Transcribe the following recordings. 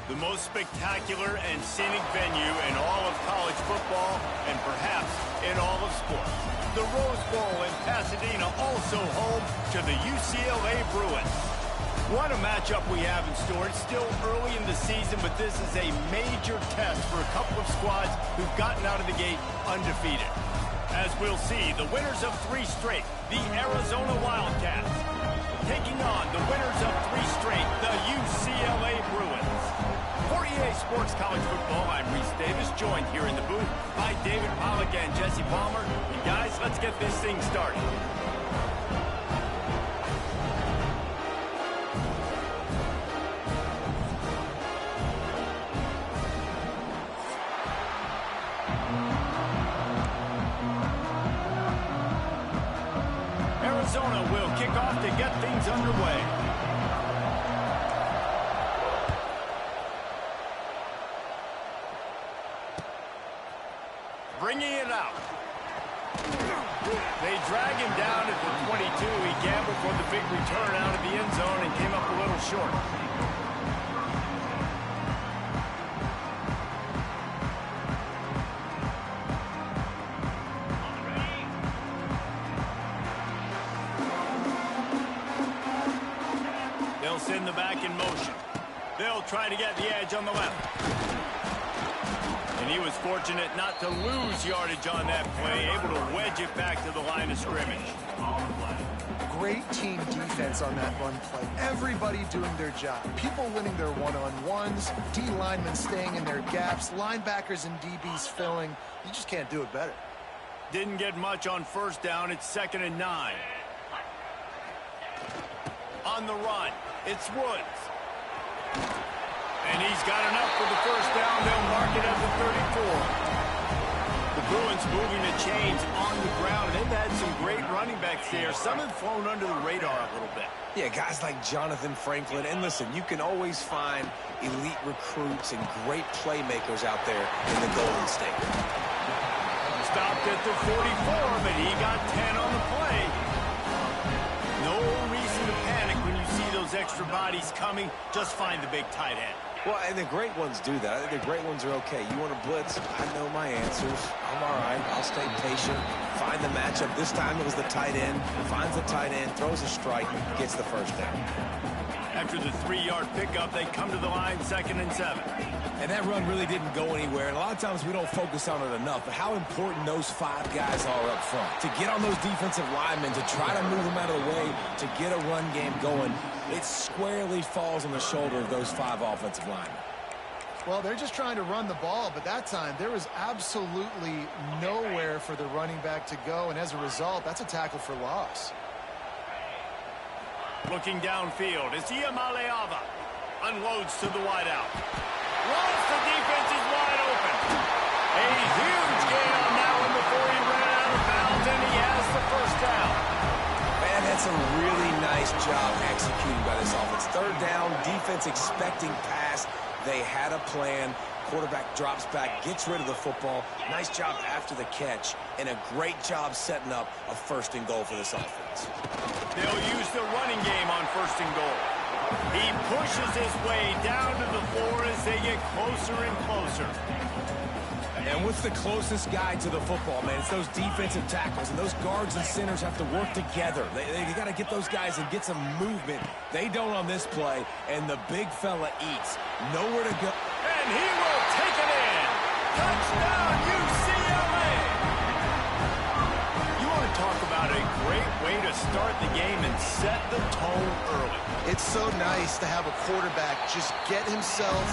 The most spectacular and scenic venue in all of college football and perhaps in all of sports. The Rose Bowl in Pasadena, also home to the UCLA Bruins. What a matchup we have in store. It's still early in the season, but this is a major test for a couple of squads who've gotten out of the gate undefeated. As we'll see, the winners of 3 straight, the Arizona Wildcats, taking on the winners of 3 straight, the UCLA Bruins. For EA Sports College Football, I'm Reese Davis, joined here in the booth by David Pollack and Jesse Palmer. And guys, let's get this thing started. Arizona will kick off to get things underway. Bringing it out. They drag him down at the 22. He gambled for the big return out of the end zone and came up a little short. They'll send the back in motion. They'll try to get the edge on the left. And he was fortunate not to lose yardage on that play, able to wedge it back to the line of scrimmage. Great team defense on that run play. Everybody doing their job. People winning their one-on-ones, D linemen staying in their gaps, linebackers and DBs filling. You just can't do it better. Didn't get much on first down. It's 2nd and 9. On the run, it's Woods. And he's got enough for the first down. They'll mark it at the 34. The Bruins moving the chains on the ground. They've had some great running backs there. Some have flown under the radar a little bit. Yeah, guys like Jonathan Franklin. And listen, you can always find elite recruits and great playmakers out there in the Golden State. Stopped at the 44, but he got 10 on the play. No reason to panic when you see those extra bodies coming. Just find the big tight end. Well, and the great ones do that. I think the great ones are okay. You want to blitz? I know my answers. I'm all right. I'll stay patient. Find the matchup. This time it was the tight end. Finds the tight end, throws a strike, gets the first down. After the 3-yard pickup, they come to the line, 2nd and 7. And that run really didn't go anywhere. And a lot of times we don't focus on it enough. But how important those 5 guys are up front. To get on those defensive linemen, to try to move them out of the way, to get a run game going, it squarely falls on the shoulder of those 5 offensive linemen. Well, they're just trying to run the ball, but that time there was absolutely nowhere for the running back to go. And as a result, that's a tackle for loss. Looking downfield, it's Iamaleava. Unloads to the wideout. Once the defense is wide open. A huge gain on that one before he ran out of bounds, and he has the first down. Man, that's a really nice job executing by this offense. 3rd down, defense expecting pass. They had a plan. Quarterback drops back, gets rid of the football. Nice job after the catch, and a great job setting up a 1st and goal for this offense. They'll use the running game on 1st and goal. He pushes his way down to the floor as they get closer and closer. And what's the closest guy to the football, man? It's those defensive tackles, and those guards and centers have to work together. They got to get those guys and get some movement. They don't on this play, and the big fella eats. Nowhere to go. And he will take it in. Touchdown, UCLA. You want to talk about a great way to start the game and set the tone early. It's so nice to have a quarterback just get himself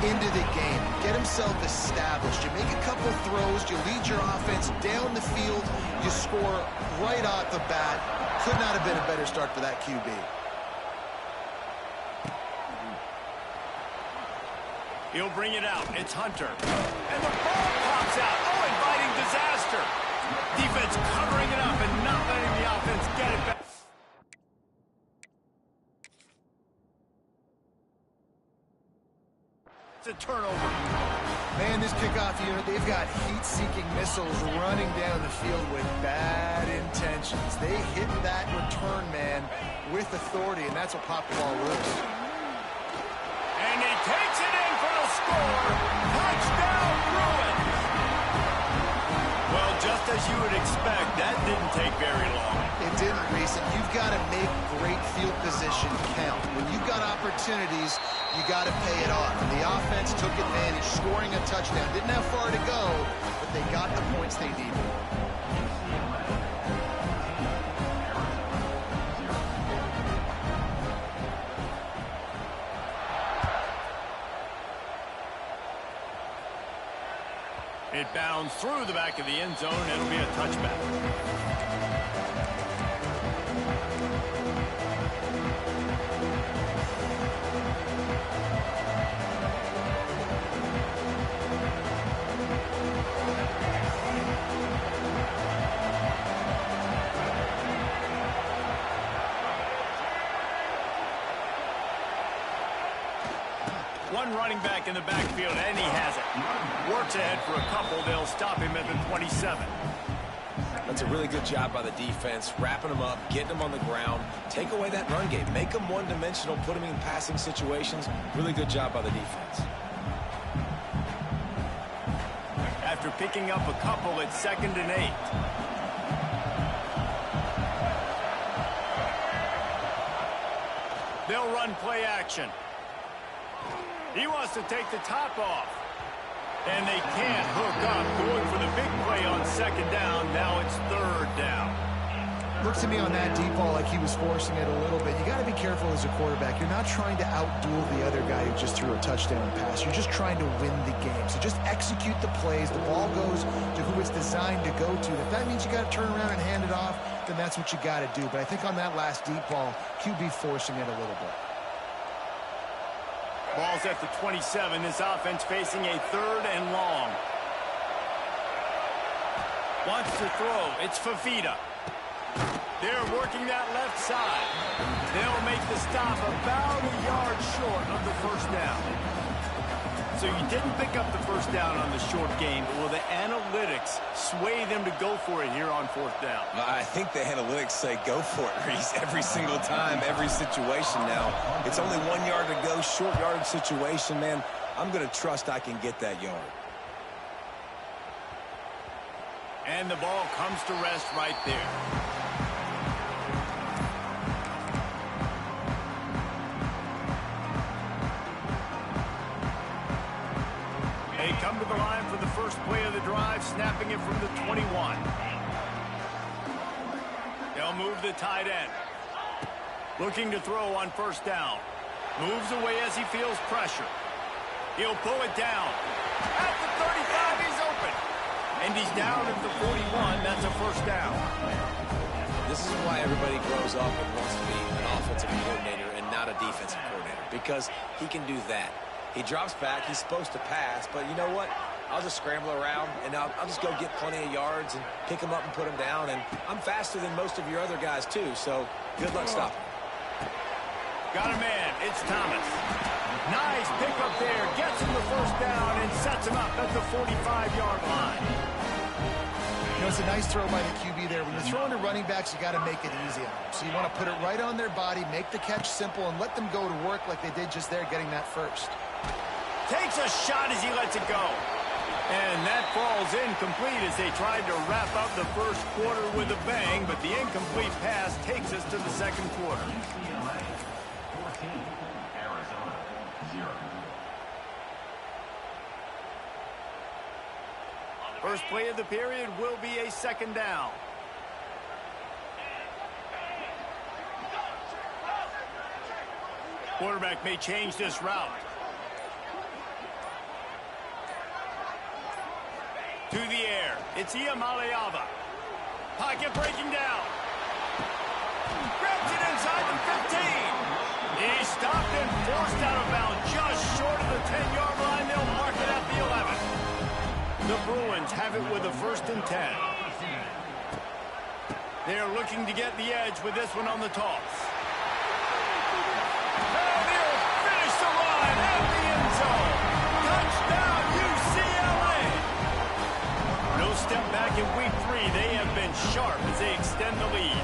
into the game, get himself established. You make a couple throws, you lead your offense down the field, you score right off the bat. Could not have been a better start for that QB. He'll bring it out. It's Hunter. And the ball pops out. Oh, inviting disaster. Defense covering it up and not letting the offense get it back. It's a turnover. Man, this kickoff unit, they've got heat-seeking missiles running down the field with bad intentions. They hit that return man with authority, and that's what popped the ball loose. And he takes it in for the score. Touchdown, Bruins. Well, just as you would expect, that didn't take very long. It didn't, Reese, and you've got to make great field position count. When you've got opportunities, you got to pay it off. And the offense took advantage, scoring a touchdown. Didn't have far to go, but they got the points they needed. It bounds through the back of the end zone. It'll be a touchback. One running back in the backfield, and he has it. Works ahead for a couple. They'll stop him at the 27. That's a really good job by the defense, wrapping them up, getting them on the ground, take away that run game, make them one-dimensional, put them in passing situations. Really good job by the defense. After picking up a couple, it's 2nd and 8. They'll run play action. He wants to take the top off. And they can't hook up. Going for the big play on 2nd down. Now it's 3rd down. Looks to me on that deep ball like he was forcing it a little bit. You got to be careful as a quarterback. You're not trying to outduel the other guy who just threw a touchdown pass. You're just trying to win the game. So just execute the plays. The ball goes to who it's designed to go to. If that means you got to turn around and hand it off, then that's what you got to do. But I think on that last deep ball, QB forcing it a little bit. Ball's at the 27. This offense facing a 3rd and long. Wants to throw. It's Fafita. They're working that left side. They'll make the stop about a yard short of the 1st down. So you didn't pick up the 1st down on the short game, but will the analytics sway them to go for it here on 4th down? I think the analytics say go for it, Reese, every single time, every situation now. It's only 1 yard to go, short yardage situation, man. I'm going to trust I can get that yard. And the ball comes to rest right there. They come to the line for the first play of the drive, snapping it from the 21. They'll move the tight end. Looking to throw on 1st down. Moves away as he feels pressure. He'll pull it down. At the 35, he's open. And he's down at the 41. That's a 1st down. This is why everybody grows up and wants to be an offensive coordinator and not a defensive coordinator, because he can do that. He drops back. He's supposed to pass, but you know what? I'll just scramble around, and I'll just go get plenty of yards and pick them up and put them down. And I'm faster than most of your other guys, too, so good luck stopping. Got a man. It's Thomas. Nice pickup there. Gets him the 1st down and sets him up at the 45-yard line. You know, it's a nice throw by the QB there. When you're throwing to running backs, you got to make it easy on them. So you want to put it right on their body, make the catch simple, and let them go to work like they did just there, getting that 1st. Takes a shot as he lets it go. And that falls incomplete as they tried to wrap up the 1st quarter with a bang, but the incomplete pass takes us to the 2nd quarter. First play of the period will be a 2nd down. Quarterback may change this route. To the air. It's Iamaleava. Pocket breaking down. Grabs it inside the 15. He's stopped and forced out of bounds just short of the 10-yard line. They'll mark it at the 11. The Bruins have it with a 1st and 10. They're looking to get the edge with this one on the toss. And he'll finish the line at the end zone. Touchdown, UCLA. No step back in week 3. They have been sharp as they extend the lead.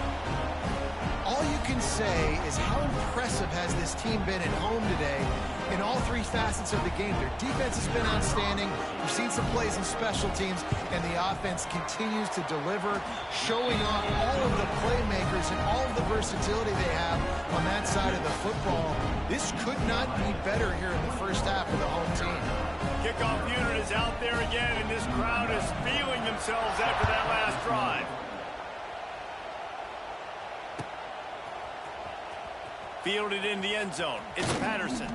All you can say is how impressive has this team been at home today in all 3 facets of the game. Their defense has been outstanding. We've seen some plays in special teams, and the offense continues to deliver, showing off all of the playmakers and all of the versatility they have on that side of the football. This could not be better here in the first half of the home team. Kickoff unit is out there again, and this crowd is feeling themselves after that last drive. Fielded in the end zone. It's Patterson.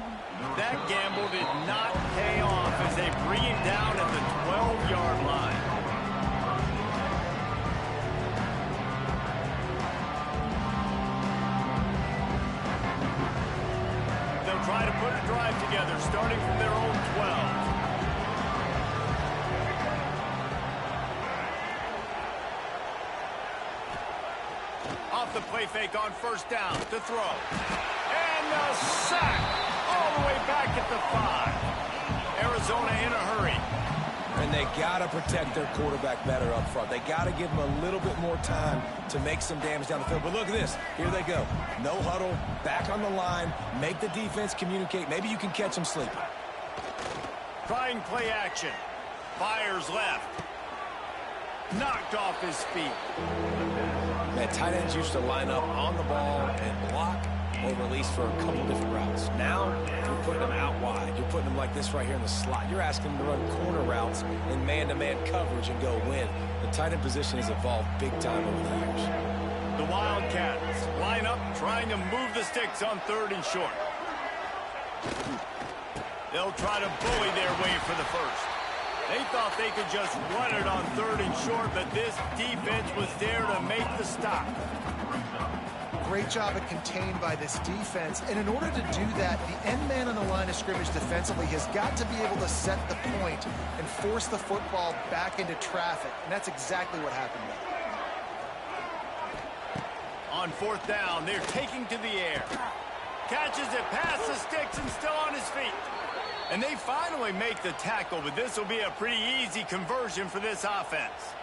That gamble did not pay off as they bring him down at the 12-yard line. They'll try to put a drive together, starting from their own 12. Off the play fake on 1st down to throw. And the sack all the way back at the 5. Arizona in a hurry. And they got to protect their quarterback better up front. They got to give him a little bit more time to make some damage down the field. But look at this. Here they go. No huddle, back on the line, make the defense communicate. Maybe you can catch them sleeping. Trying play action. Fires left. Knocked off his feet. That tight ends used to line up on the ball and block or release for a couple different routes. Now, you're putting them out wide. You're putting them like this right here in the slot. You're asking them to run corner routes in man-to-man coverage and go win. The tight end position has evolved big time over the years. The Wildcats line up, trying to move the sticks on 3rd and short. They'll try to bully their way for the 1st. They thought they could just run it on 3rd and short, but this defense was there to make the stop. Great job of contained by this defense. And in order to do that, the end man on the line of scrimmage defensively has got to be able to set the point and force the football back into traffic. And that's exactly what happened there. On 4th down, they're taking to the air. Catches it past the sticks and still on his feet. And they finally make the tackle, but this will be a pretty easy conversion for this offense.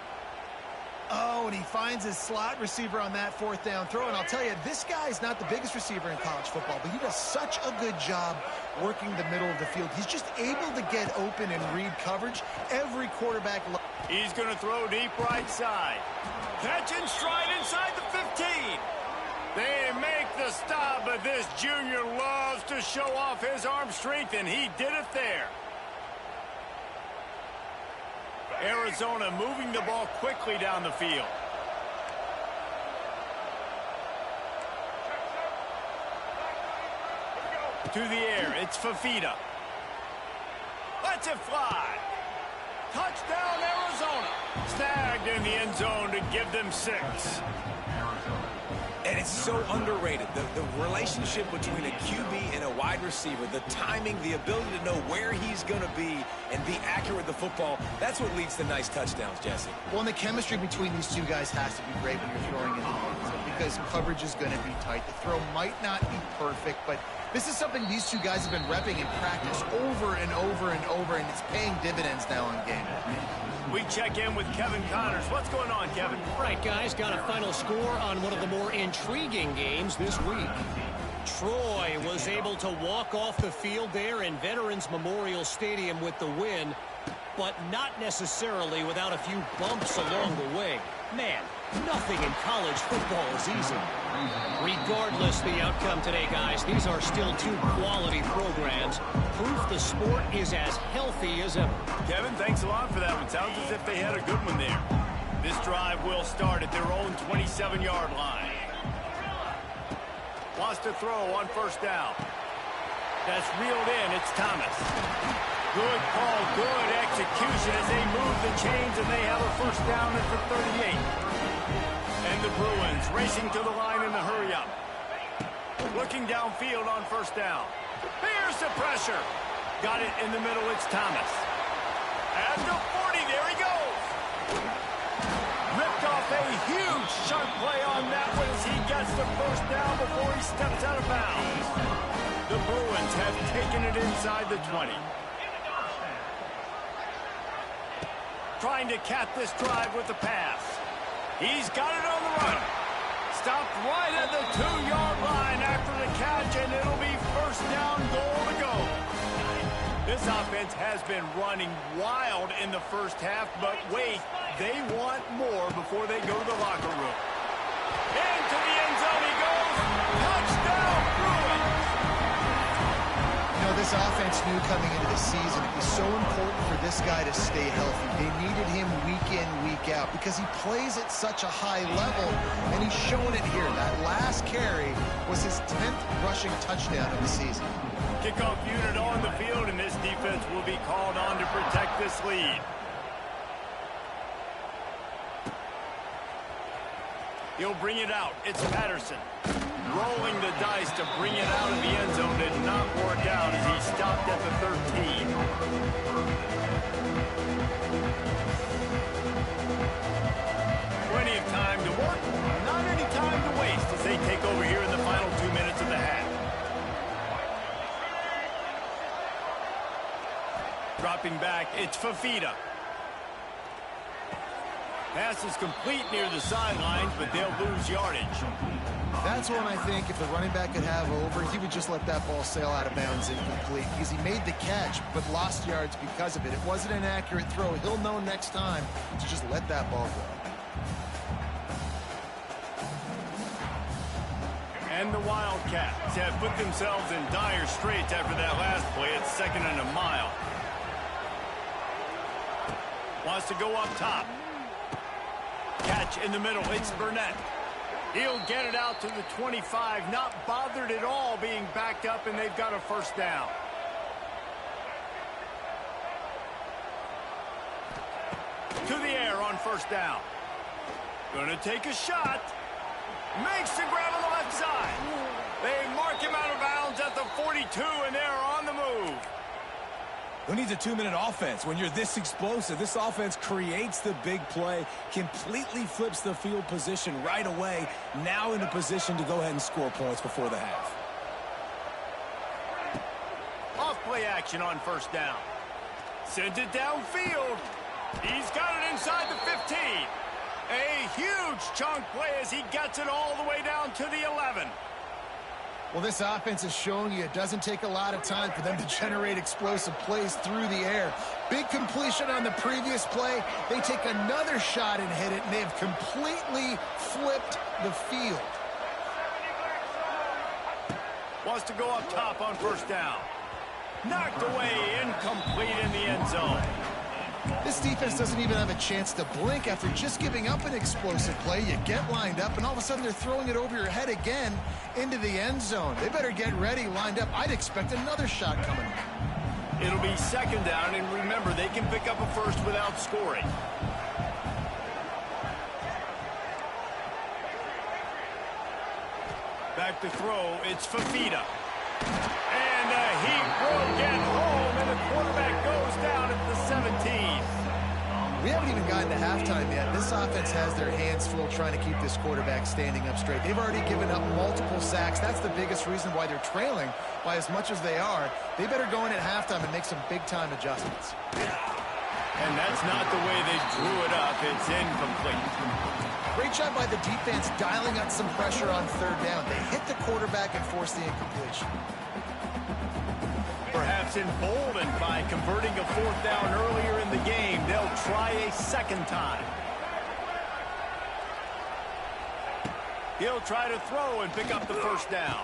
Oh, and he finds his slot receiver on that 4th down throw. And I'll tell you, this guy's not the biggest receiver in college football, but he does such a good job working the middle of the field. He's just able to get open and read coverage. Every quarterback... He's going to throw deep right side. Catch and stride inside the 15. They make the stop, but this junior loves to show off his arm strength, and he did it there. Arizona moving the ball quickly down the field. To the air, it's Fafita. Lets it fly. Touchdown, Arizona. Snagged in the end zone to give them 6. And it's so underrated. The relationship between a QB and a wide receiver, the timing, the ability to know where he's going to be and be accurate with the football, that's what leads to nice touchdowns, Jesse. Well, and the chemistry between these two guys has to be great when you're throwing in the end zone because coverage is going to be tight. The throw might not be perfect, but this is something these two guys have been repping in practice over and over and over, and it's paying dividends now in game. We check in with Kevin Connors. What's going on, Kevin? Right, guys, got a final score on one of the more intriguing games this week. Troy was able to walk off the field there in Veterans Memorial Stadium with the win, but not necessarily without a few bumps along the way. Man, nothing in college football is easy. Regardless the outcome today, guys, these are still 2 quality programs. Proof the sport is as healthy as ever. Kevin, thanks a lot for that one. Sounds as if they had a good one there. This drive will start at their own 27-yard line. Wants to throw on 1st down. That's reeled in. It's Thomas. Good call, good execution as they move the chains, and they have a first down at the 38. And the Bruins racing to the line in the hurry-up. Looking downfield on first down. Here's the pressure. Got it in the middle. It's Thomas. At the 40, there he goes. Ripped off a huge sharp play on that one as he gets the first down before he steps out of bounds. The Bruins have taken it inside the 20. Trying to cap this drive with the pass. He's got it on the run. Stopped right at the 2-yard line after the catch, and it'll be first down, goal to go. This offense has been running wild in the first half, but wait, they want more before they go to the locker room. Into the end zone he goes. Touchdown, Bruins! You know, this offense knew coming into the season it was so important for this guy to stay healthy. They needed him week in, week out because he plays at such a high level, and he's showing it here. That last carry was his 10th rushing touchdown of the season. Kickoff unit on the field, and this defense will be called on to protect this lead. He'll bring it out. It's Patterson. Rolling the dice to bring it out of the end zone did not work out as he stopped at the 13. Plenty of time to work, not any time to waste as they take over here in the final 2 minutes of the half. Dropping back, it's Fafita. Pass is complete near the sidelines, but they'll lose yardage. That's one I think if the running back could have over, he would just let that ball sail out of bounds incomplete because he made the catch but lost yards because of it. It wasn't an accurate throw. He'll know next time to just let that ball go. And the Wildcats have put themselves in dire straits after that last play. It's 2nd and a mile. Wants to go up top. Catch in the middle. It's Burnett. He'll get it out to the 25. Not bothered at all being backed up, and they've got a first down. To the air on first down. Going to take a shot. Makes the grab on the left side. They mark him out of bounds at the 42, and they're on the move. Who needs a 2-minute offense? When you're this explosive, this offense creates the big play, completely flips the field position right away, now in a position to go ahead and score points before the half. Off play action on first down. Sends it downfield. He's got it inside the 15. A huge chunk play as he gets it all the way down to the 11. Well, this offense is showing you it doesn't take a lot of time for them to generate explosive plays through the air. Big completion on the previous play. They take another shot and hit it, and they have completely flipped the field. Wants to go up top on first down. Knocked away, incomplete in the end zone. This defense doesn't even have a chance to blink after just giving up an explosive play. You get lined up, and all of a sudden they're throwing it over your head again into the end zone. They better get ready, lined up. I'd expect another shot coming. It'll be 2nd down, and remember, they can pick up a first without scoring. Back to throw, it's Fafita. And he broke it home, and the quarterback goes down at the 17. We haven't even gotten to halftime yet. This offense has their hands full trying to keep this quarterback standing up straight. They've already given up multiple sacks. That's the biggest reason why they're trailing by as much as they are. They better go in at halftime and make some big-time adjustments. And that's not the way they drew it up. It's incomplete. Great job by the defense dialing up some pressure on third down. They hit the quarterback and force the incompletion. Perhaps emboldened by converting a 4th down earlier in the game, they'll try a 2nd time. He'll try to throw and pick up the first down.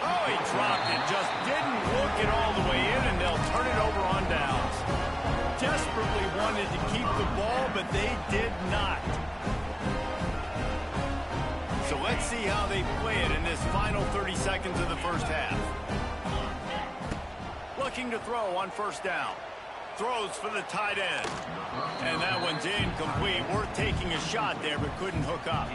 Oh, he dropped it, just didn't look it all the way in, and they'll turn it over on downs. Desperately wanted to keep the ball, but they did not. So let's see how they play it in this final 30 seconds of the first half. looking to throw on first down. Throws for the tight end. And that one's incomplete. Worth taking a shot there, but couldn't hook up.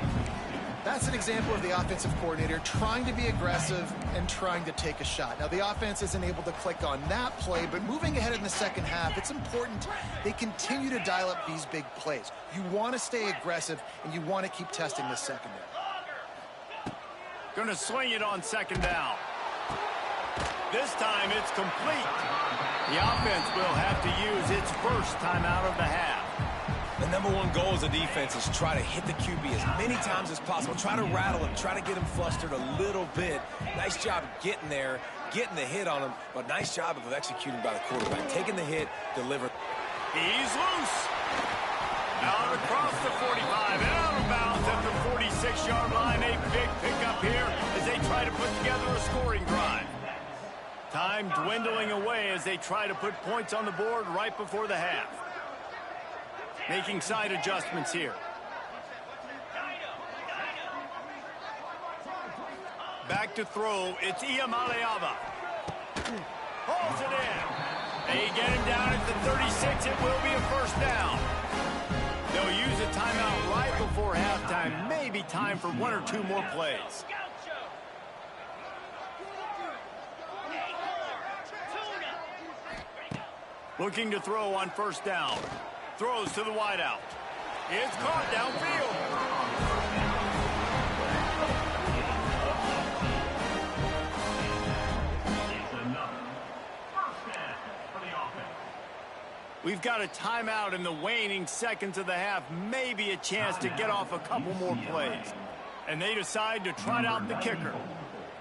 That's an example of the offensive coordinator trying to be aggressive and trying to take a shot. Now, the offense isn't able to click on that play, but moving ahead in the second half, it's important they continue to dial up these big plays. You want to stay aggressive, and you want to keep testing this secondary. Going to swing it on second down. This time it's complete. The offense will have to use its first timeout of the half. The #1 goal as a defense is try to hit the QB as many times as possible. Try to rattle him, try to get him flustered a little bit. Nice job getting there, getting the hit on him, but nice job of executing by the quarterback. Taking the hit, delivering. He's loose. Out across the 45 and out of bounds at the 46-yard line. A big pickup here as they try to put together a scoring drive. Time dwindling away as they try to put points on the board right before the half. Making side adjustments here. Back to throw. It's Iamaleava. Holds it in. They get him down at the 36. It will be a first down. They'll use a timeout right before halftime. Maybe time for one or two more plays. Looking to throw on first down. Throws to the wideout. It's caught downfield. We've got a timeout in the waning seconds of the half. Maybe a chance to get off a couple more plays. And they decide to trot out the kicker.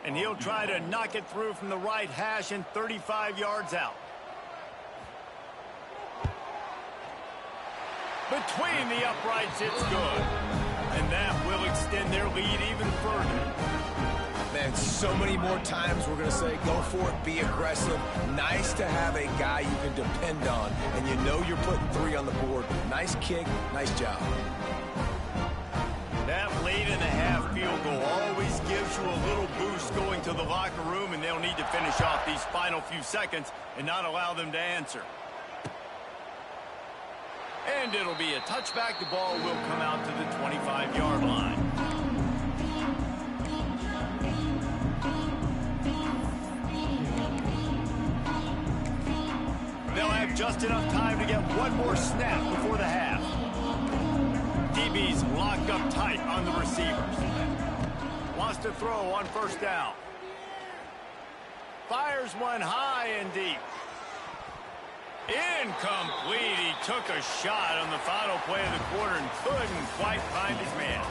And he'll try to knock it through from the right hash and 35 yards out. Between the uprights, it's good. And that will extend their lead even further. Man, so many more times we're going to say, go for it, be aggressive. Nice to have a guy you can depend on, and you know you're putting 3 on the board. Nice kick, nice job. That late in the half field goal always gives you a little boost going to the locker room, and they'll need to finish off these final few seconds and not allow them to answer. And it'll be a touchback. The ball will come out to the 25-yard line. They'll have just enough time to get one more snap before the half. DB's locked up tight on the receivers. Wants to throw on first down. Fires one high and deep. Incomplete. He took a shot on the final play of the quarter and couldn't quite find his man.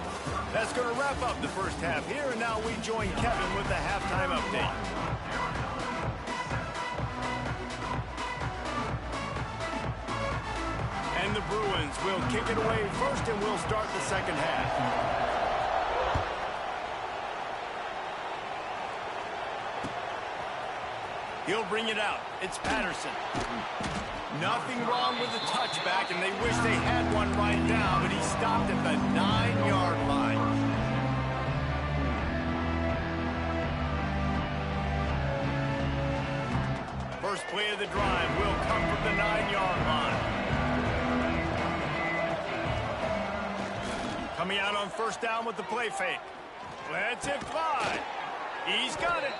That's going to wrap up the first half here, and now we join Kevin with the halftime update. And the Bruins will kick it away first, and we'll start the second half. He'll bring it out. It's Patterson. Nothing wrong with the touchback, and they wish they had one right now, but he stopped at the 9-yard line. First play of the drive will come from the 9-yard line. Coming out on first down with the play fake. Lets it fly. He's got it.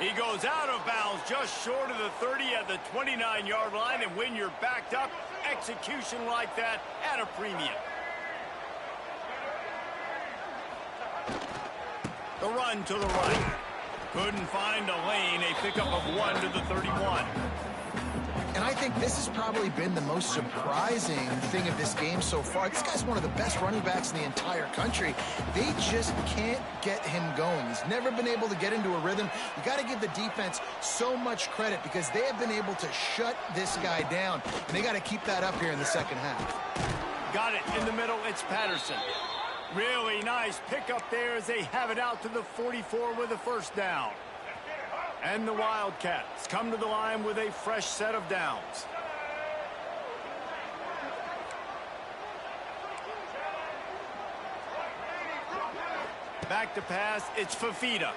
He goes out of bounds just short of the 30 at the 29-yard line, and when you're backed up, execution like that at a premium. The run to the right. Couldn't find a lane. A pickup of 1 to the 31. And I think this has probably been the most surprising thing of this game so far. This guy's one of the best running backs in the entire country. They just can't get him going. He's never been able to get into a rhythm. You got to give the defense so much credit because they have been able to shut this guy down. And they got to keep that up here in the second half. Got it in the middle. It's Patterson. Really nice pickup there as they have it out to the 44 with a first down. And the Wildcats come to the line with a fresh set of downs. Back to pass, it's Fafita.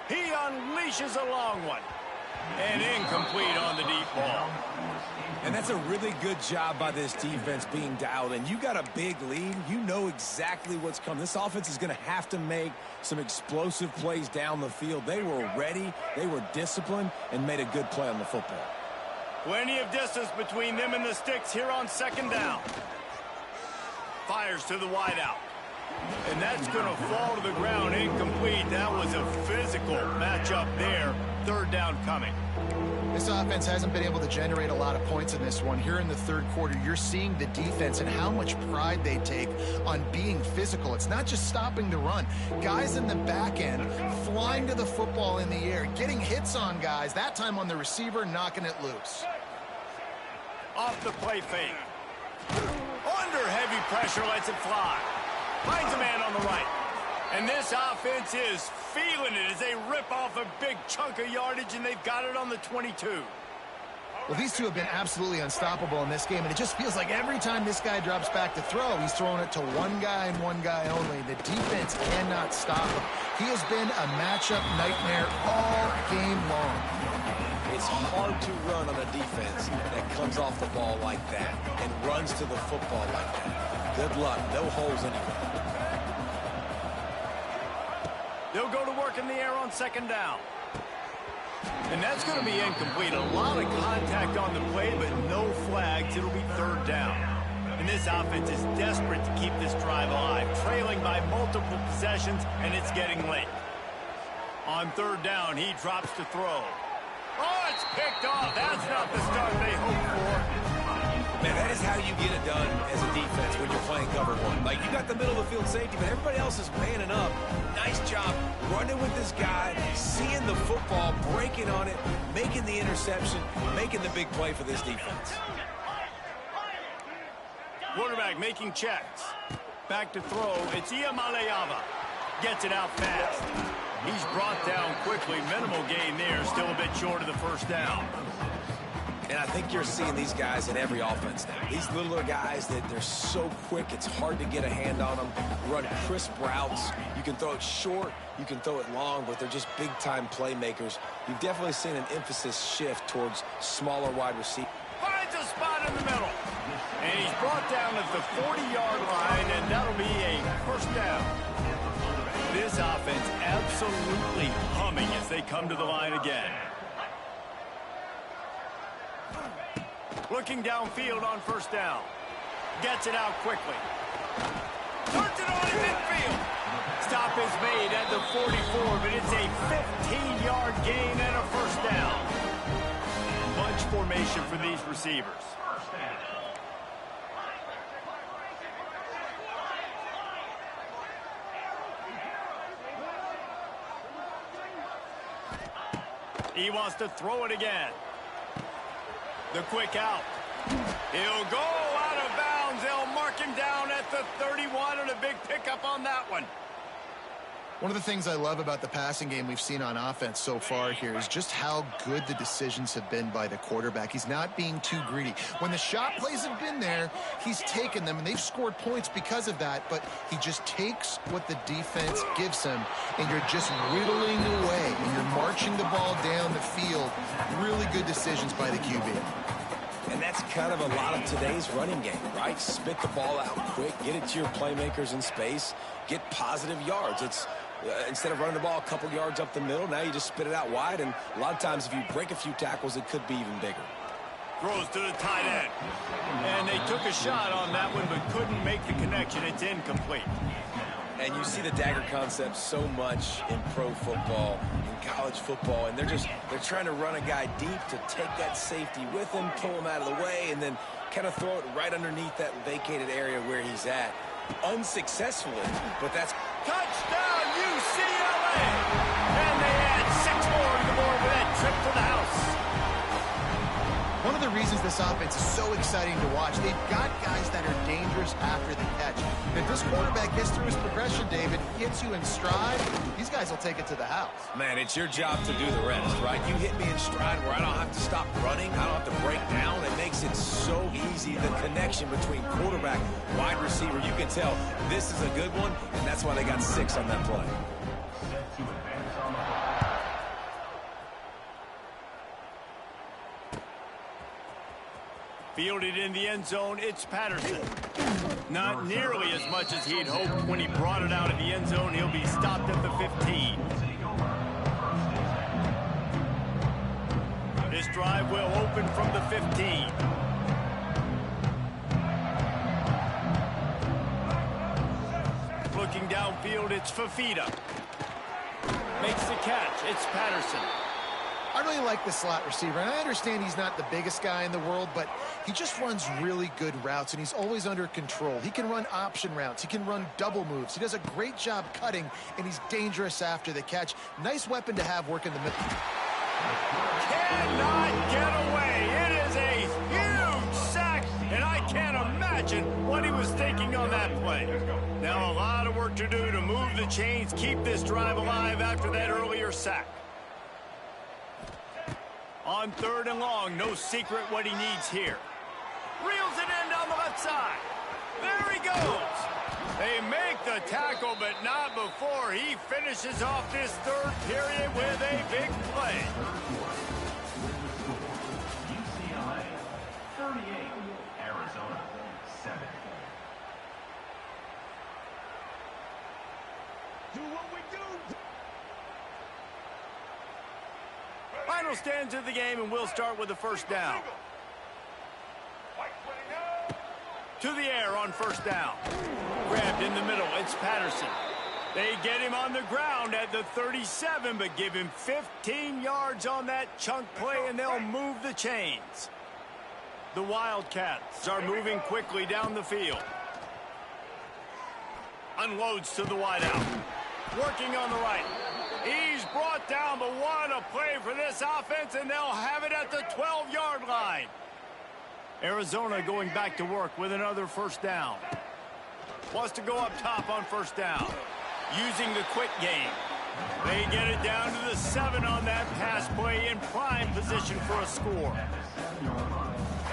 He unleashes a long one. And incomplete on the deep ball. And that's a really good job by this defense being dialed in. You got a big lead. You know exactly what's coming. This offense is going to have to make some explosive plays down the field. They were ready, they were disciplined, and made a good play on the football. Plenty of distance between them and the sticks here on second down. Fires to the wideout. And that's going to fall to the ground incomplete. That was a physical matchup there. Third down coming. This offense hasn't been able to generate a lot of points in this one. Here in the third quarter, you're seeing the defense and how much pride they take on being physical. It's not just stopping the run. Guys in the back end flying to the football in the air, getting hits on guys, that time on the receiver, knocking it loose. Off the play fake. Under heavy pressure, lets it fly. Finds a man on the right. And this offense is feeling it as they rip off a big chunk of yardage, and they've got it on the 22. Well, these two have been absolutely unstoppable in this game, and it just feels like every time this guy drops back to throw, he's throwing it to one guy and one guy only. The defense cannot stop him. He has been a matchup nightmare all game long. It's hard to run on a defense that comes off the ball like that and runs to the football like that. Good luck. No holes anywhere. They'll go to work in the air on second down. And that's going to be incomplete. A lot of contact on the play, but no flags. It'll be third down. And this offense is desperate to keep this drive alive, trailing by multiple possessions, and it's getting late. On third down, he drops to throw. Oh, it's picked off. That's not the start they hoped for. Man, that is how you get it done as a defense when you're playing cover one. Like, you got the middle of the field safety, but everybody else is manning up. Nice job running with this guy, seeing the football, breaking on it, making the interception, making the big play for this defense. Quarterback making checks. Back to throw. It's Iamaleava. Gets it out fast. He's brought down quickly. Minimal gain there. Still a bit short of the first down. And I think you're seeing these guys in every offense now. These littler guys, that they're so quick, it's hard to get a hand on them. Run crisp routes. You can throw it short, you can throw it long, but they're just big-time playmakers. You've definitely seen an emphasis shift towards smaller wide receivers. Finds a spot in the middle. And he's brought down at the 40-yard line, and that'll be a first down. This offense absolutely humming as they come to the line again. Looking downfield on first down. Gets it out quickly. Turns it on in midfield. Stop is made at the 44, but it's a 15-yard gain and a first down. Bunch formation for these receivers. He wants to throw it again. The quick out. He'll go out of bounds. They'll mark him down at the 31, and a big pickup on that one. One of the things I love about the passing game we've seen on offense so far here is just how good the decisions have been by the quarterback. He's not being too greedy. When the shot plays have been there, he's taken them, and they've scored points because of that, but he just takes what the defense gives him, and you're just whittling away, and you're marching the ball down the field. Really good decisions by the QB. And that's kind of a lot of today's running game, right? Spit the ball out quick, get it to your playmakers in space, get positive yards. It's instead of running the ball a couple yards up the middle, now you just spit it out wide, and a lot of times if you break a few tackles, it could be even bigger. Throws to the tight end. And they took a shot on that one, but couldn't make the connection. It's incomplete. And you see the dagger concept so much in pro football, in college football, and they're trying to run a guy deep to take that safety with him, pull him out of the way, and then kind of throw it right underneath that vacated area where he's at. Unsuccessfully, but that's... Touchdown, UCLA! And they add 6 more to the board with that trip to the house. One of the reasons this offense is so exciting to watch, they've got guys that are dangerous after the catch. And if this quarterback gets through his progression, David, hits you in stride, these guys will take it to the house. Man, it's your job to do the rest, right? You hit me in stride where I don't have to stop running, I don't have to break down. It makes it so easy, the connection between quarterback, wide receiver. You can tell this is a good one, and that's why they got 6 on that play. Fielded in the end zone, it's Patterson. Not nearly as much as he'd hoped when he brought it out of the end zone. He'll be stopped at the 15. This drive will open from the 15. Looking downfield, it's Fafita. Makes the catch. It's Patterson. I really like the slot receiver, and I understand he's not the biggest guy in the world, but he just runs really good routes, and he's always under control. He can run option routes. He can run double moves. He does a great job cutting, and he's dangerous after the catch. Nice weapon to have working the middle. Cannot get away. It is a huge sack, and I can't imagine what he was thinking on that play. Now a lot of work to do to move the chains, keep this drive alive after that earlier sack. On 3rd and long, no secret what he needs here. Reels it in down the left side. There he goes. They make the tackle, but not before he finishes off this 3rd period with a big play. UCLA 38, Arizona 7. Do what we do. Final stands of the game, and we'll start with the first down. To the air on first down. Grabbed in the middle, it's Patterson. They get him on the ground at the 37, but give him 15 yards on that chunk play, and they'll move the chains. The Wildcats are moving quickly down the field. Unloads to the wideout. Working on the right. He's brought down, but what a play for this offense, and they'll have it at the 12-yard line. Arizona going back to work with another first down. Wants to go up top on first down. Using the quick game. They get it down to the 7 on that pass play in prime position for a score.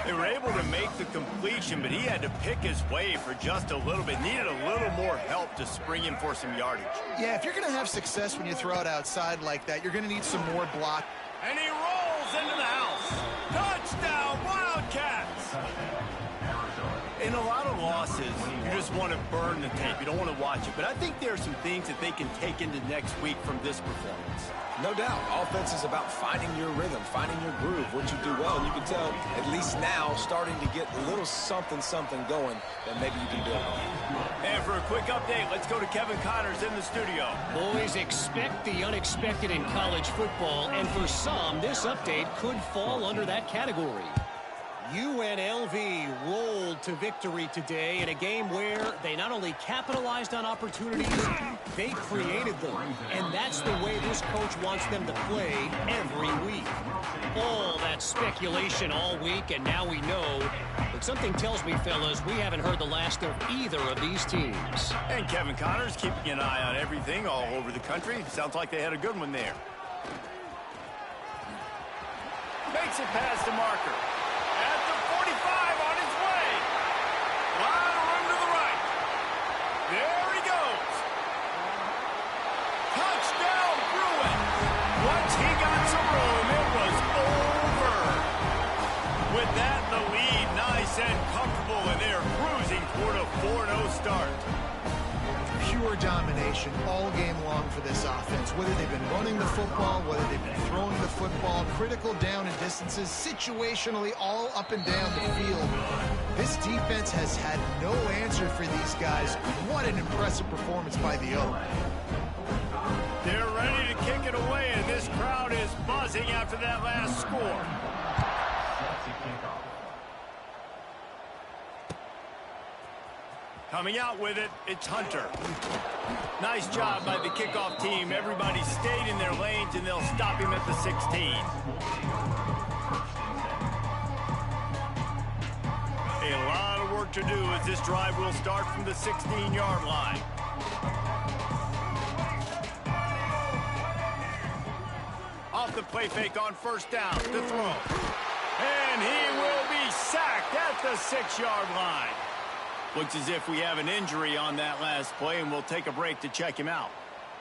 They were able to make the completion, but he had to pick his way for just a little bit. Needed a little more help to spring him for some yardage. Yeah, if you're going to have success when you throw it outside like that, you're going to need some more block. And he rolls into the house. Touchdown, Wildcats! In a lot of losses, you just want to burn the tape. You don't want to watch it. But I think there are some things that they can take into next week from this performance. No doubt. Offense is about finding your rhythm, finding your groove, what you do well. And you can tell, at least now, starting to get a little something going that maybe you can build on. And for a quick update, let's go to Kevin Connors in the studio. Boys, expect the unexpected in college football, and for some, this update could fall under that category. UNLV rolled to victory today in a game where they not only capitalized on opportunities, they created them. And that's the way this coach wants them to play every week. All that speculation all week, and now we know. But something tells me, fellas, we haven't heard the last of either of these teams. And Kevin Connors keeping an eye on everything all over the country. Sounds like they had a good one there. Makes it past the marker. At the 45 on his way. A lot of room to the right. There he goes. Touchdown, Bruin. Once he got some room, it was over. With that, the lead nice and comfortable, and they're cruising toward a 4-0 start. Pure domination all game long for this offense. Whether they've been running the football, whether they've been throwing the football, critical down and distances, situationally all up and down the field. This defense has had no answer for these guys. What an impressive performance by the O. They're ready to kick it away, and this crowd is buzzing after that last score. Coming out with it, it's Hunter. Nice job by the kickoff team. Everybody stayed in their lanes, and they'll stop him at the 16. A lot of work to do as this drive will start from the 16-yard line. Off the play fake on first down to throw. And he will be sacked at the 6-yard line. Looks as if we have an injury on that last play, and we'll take a break to check him out.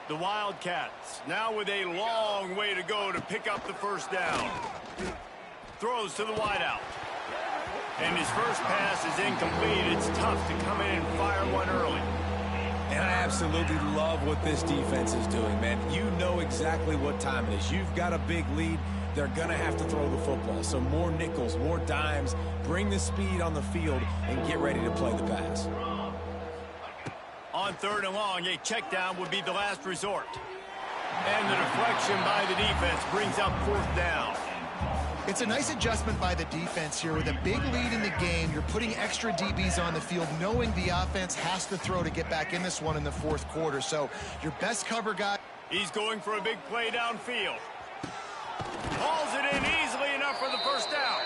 The Wildcats now with a long way to go to pick up the first down. Throws to the wideout. And his first pass is incomplete. It's tough to come in and fire one early. And I absolutely love what this defense is doing, man. You know exactly what time it is. You've got a big lead. They're going to have to throw the football. So more nickels, more dimes, bring the speed on the field, and get ready to play the pass. On 3rd and long, a check down would be the last resort. And the deflection by the defense brings up 4th down. It's a nice adjustment by the defense here. With a big lead in the game, you're putting extra DBs on the field, knowing the offense has to throw to get back in this one in the 4th quarter. So your best cover guy. He's going for a big play downfield. Hauls it in easily enough for the first down.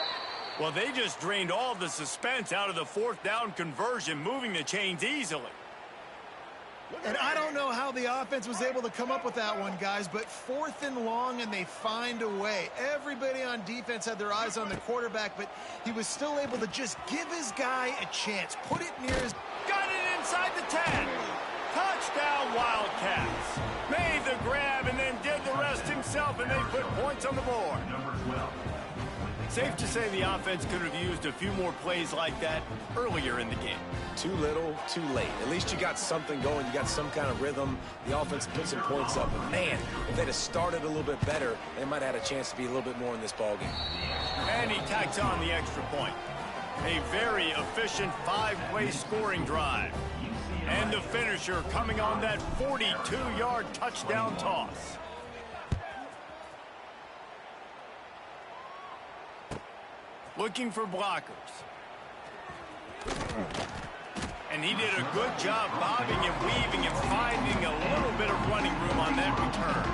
Well, they just drained all the suspense out of the 4th down conversion, moving the chains easily. And I don't know how the offense was able to come up with that one, guys, but 4th and long, and they find a way. Everybody on defense had their eyes on the quarterback, but he was still able to just give his guy a chance. Put it near his... Got it inside the 10. Touchdown, Wildcats. Made the grab and then did the rest himself, and they put points on the board. Number 12. Safe to say the offense could have used a few more plays like that earlier in the game. Too little, too late. At least you got something going. You got some kind of rhythm. The offense put some points up. But, man, if they'd have started a little bit better, they might have had a chance to be a little bit more in this ballgame. And he tacks on the extra point. A very efficient 5-play scoring drive. And the finisher coming on that 42-yard touchdown toss. Looking for blockers. And he did a good job bobbing and weaving and finding a little bit of running room on that return.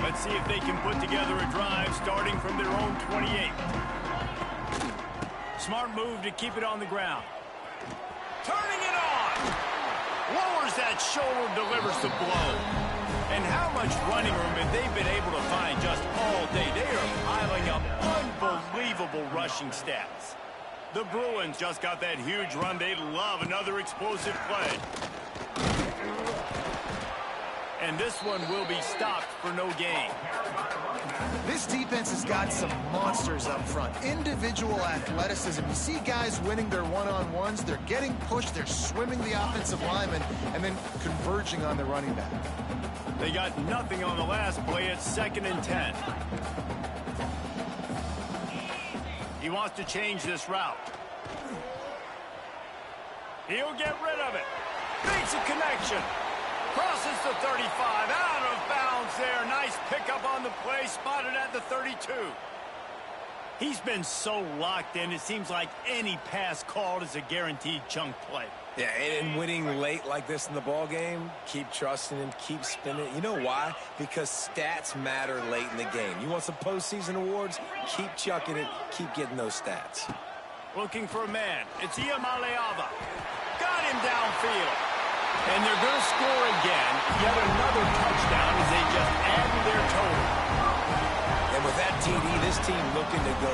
Let's see if they can put together a drive starting from their own 28. Smart move to keep it on the ground. Turning it on. Lowers that shoulder, delivers the blow. And how much running room have they been able to find just all day? They are piling up unbelievable rushing stats. The Bruins just got that huge run. They love another explosive play. And this one will be stopped for no gain. This defense has got some monsters up front. Individual athleticism. You see guys winning their one-on-ones. They're getting pushed. They're swimming the offensive lineman and then converging on the running back. They got nothing on the last play. It's 2nd and 10. He wants to change this route. He'll get rid of it. Makes a connection. Crosses the 35, out of bounds there. Nice pickup on the play, spotted at the 32. He's been so locked in, it seems like any pass called is a guaranteed chunk play. Yeah, and winning late like this in the ball game, keep trusting him, keep spinning. You know why? Because stats matter late in the game. You want some postseason awards? Keep chucking it, keep getting those stats. Looking for a man. It's Iamaleava. Got him downfield. And they're going to score again. Yet another touchdown as they just add to their total. And with that TD, this team looking to go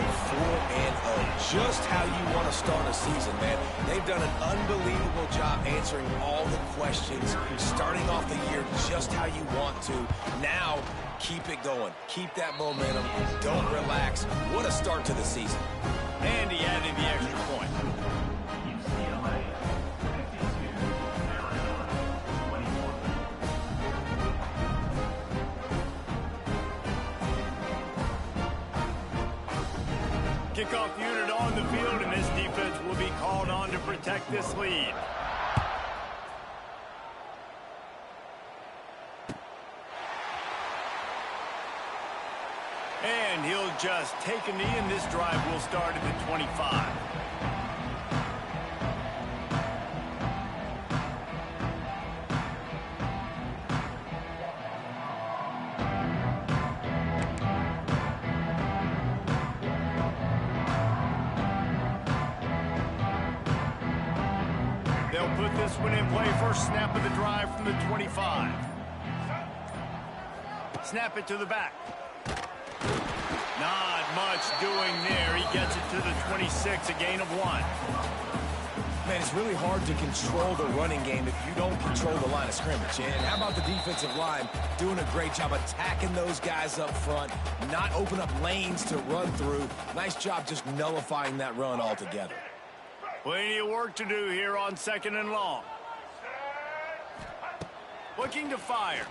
4-0. Just how you want to start a season, man. They've done an unbelievable job answering all the questions, starting off the year just how you want to. Now, keep it going. Keep that momentum. Don't relax. What a start to the season. And he added the extra point. UCLA. Kickoff unit on the field, and this defense will be called on to protect this lead. And he'll just take a knee, and this drive will start at the 25. Put this one in play. First snap of the drive from the 25. Snap it to the back. Not much doing there. He gets it to the 26, a gain of 1. Man, it's really hard to control the running game if you don't control the line of scrimmage. And how about the defensive line doing a great job attacking those guys up front, not open up lanes to run through. Nice job just nullifying that run altogether. Plenty of work to do here on 2nd and long. Looking to fire.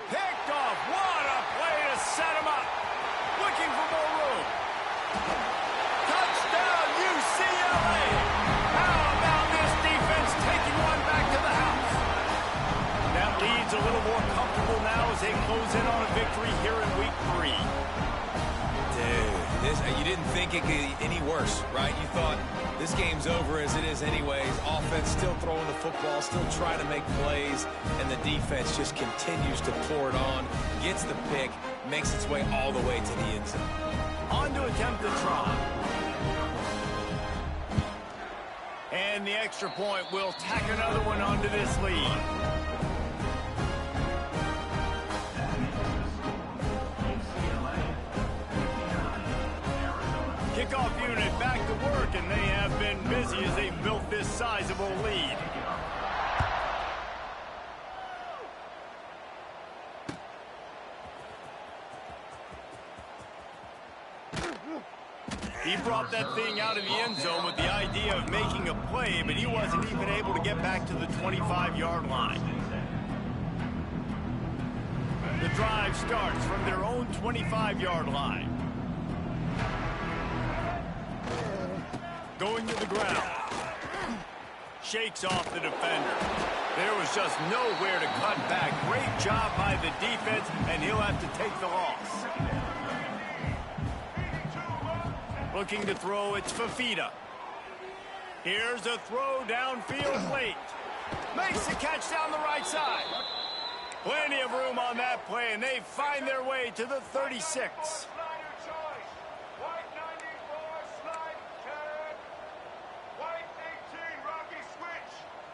Picked off. What a play to set him up. Looking for more room. Touchdown, UCLA. How about this defense taking one back to the house? That lead's a little more comfortable now as they close in on a victory here in week 3. Dude, you didn't think it could get any worse, right? You thought this game's over as it is anyways. Offense still throwing the football, still trying to make plays, and the defense just continues to pour it on, gets the pick, makes its way all the way to the end zone. On to attempt the try. And the extra point will tack another one onto this lead. Kickoff unit back to work, and they have been busy as they built this sizable lead. He brought that thing out of the end zone with the idea of making a play, but he wasn't even able to get back to the 25-yard line. The drive starts from their own 25-yard line. Going to the ground. Shakes off the defender. There was just nowhere to cut back. Great job by the defense, and he'll have to take the loss. Looking to throw, it's Fafita. Here's a throw downfield late. Makes the catch down the right side. Plenty of room on that play, and they find their way to the 36.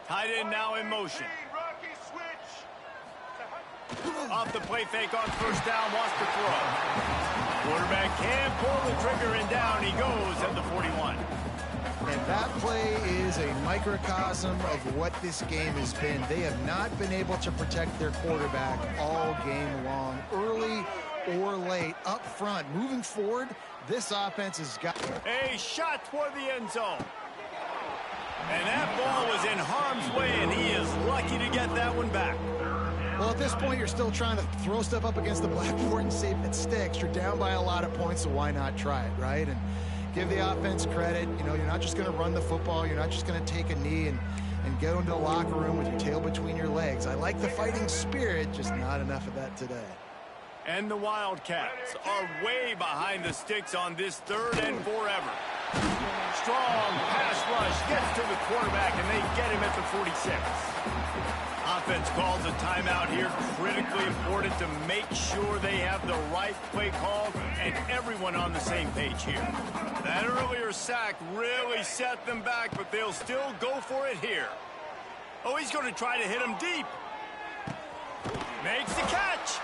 Tight end now in motion. Off the play fake on 1st down, wants to throw. Quarterback can pull the trigger, and down he goes at the 41. And that play is a microcosm of what this game has been. They have not been able to protect their quarterback all game long, early or late, up front. Moving forward, this offense has got a shot toward the end zone. And that ball was in harm's way, and he is lucky to get that one back. Well, at this point, you're still trying to throw stuff up against the blackboard and see if it sticks. You're down by a lot of points, so why not try it, right? And give the offense credit. You know, you're not just going to run the football. You're not just going to take a knee and go into the locker room with your tail between your legs. I like the fighting spirit, just not enough of that today. And the Wildcats are way behind the sticks on this 3rd and forever. Strong pass rush gets to the quarterback, and they get him at the 46. Offense calls a timeout here. Critically important to make sure they have the right play call and everyone on the same page here. That earlier sack really set them back, but they'll still go for it here. Oh, he's going to try to hit him deep. Makes the catch.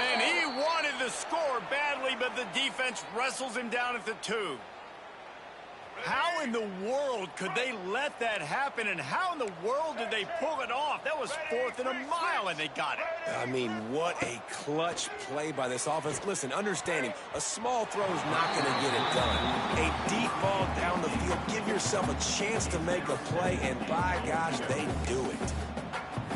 And he wanted the score badly, but the defense wrestles him down at the 2. How in the world could they let that happen, and how in the world did they pull it off? That was 4th and a mile, and they got it. I mean, what a clutch play by this offense. Listen, understanding, a small throw is not going to get it done. A deep ball down the field, give yourself a chance to make a play, and by gosh, they do it.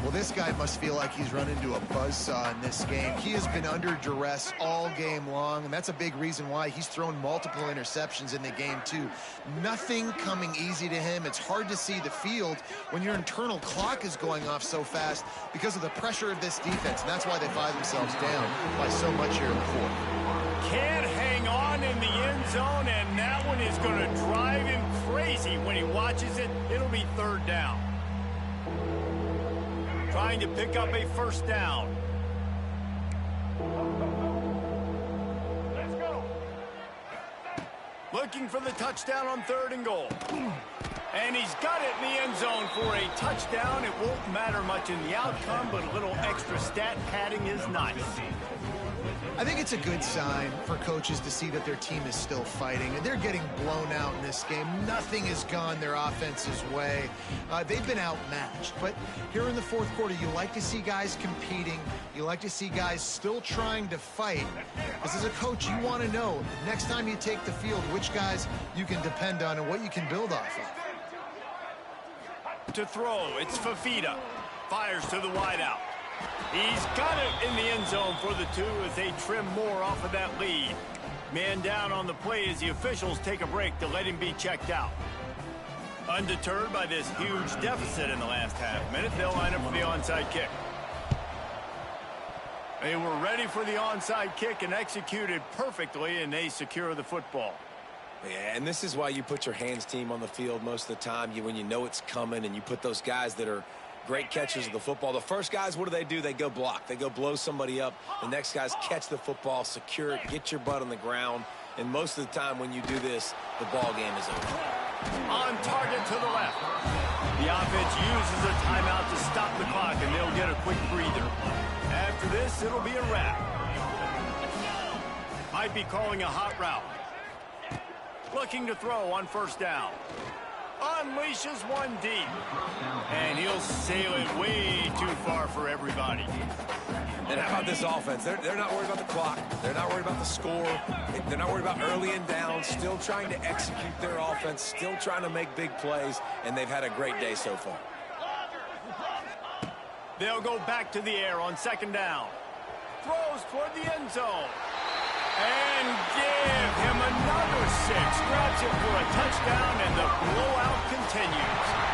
Well, this guy must feel like he's run into a buzzsaw in this game. He has been under duress all game long, and that's a big reason why he's thrown multiple interceptions in the game, too. Nothing coming easy to him. It's hard to see the field when your internal clock is going off so fast because of the pressure of this defense, and that's why they find themselves down by so much here in the 4th. Can't hang on in the end zone, and that one is going to drive him crazy when he watches it. It'll be 3rd down. Trying to pick up a 1st down. Let's go. Looking for the touchdown on 3rd and goal. And he's got it in the end zone for a touchdown. It won't matter much in the outcome, but a little extra stat padding is nice. I think it's a good sign for coaches to see that their team is still fighting, and they're getting blown out in this game. Nothing has gone their offense's way. They've been outmatched. But here in the fourth quarter, you like to see guys competing. You like to see guys still trying to fight. Because as a coach, you want to know next time you take the field which guys you can depend on and what you can build off of. To throw, it's Fafita. Fires to the wideout. He's got it in the end zone for the 2 as they trim more off of that lead. Man down on the play as the officials take a break to let him be checked out. Undeterred by this huge deficit in the last half-minute, they'll line up for the onside kick. They were ready for the onside kick and executed perfectly, and they secure the football. Yeah, and this is why you put your hands team on the field most of the time, when you know it's coming, and you put those guys that are great catchers of the football. The first guys, what do? They go block. They go blow somebody up. The next guys catch the football, secure it, get your butt on the ground. And most of the time when you do this, the ball game is over. On target to the left. The offense uses a timeout to stop the clock, and they'll get a quick breather. After this, it'll be a wrap. Might be calling a hot route. Looking to throw on first down. Unleashes one deep. And he'll sail it way too far for everybody. And how about this offense? They're not worried about the clock. They're not worried about the score. They're not worried about early and down. Still trying to execute their offense. Still trying to make big plays. And they've had a great day so far. They'll go back to the air on second down. Throws toward the end zone. And give him another 6. Grabs it for a touchdown, and the blowout continues.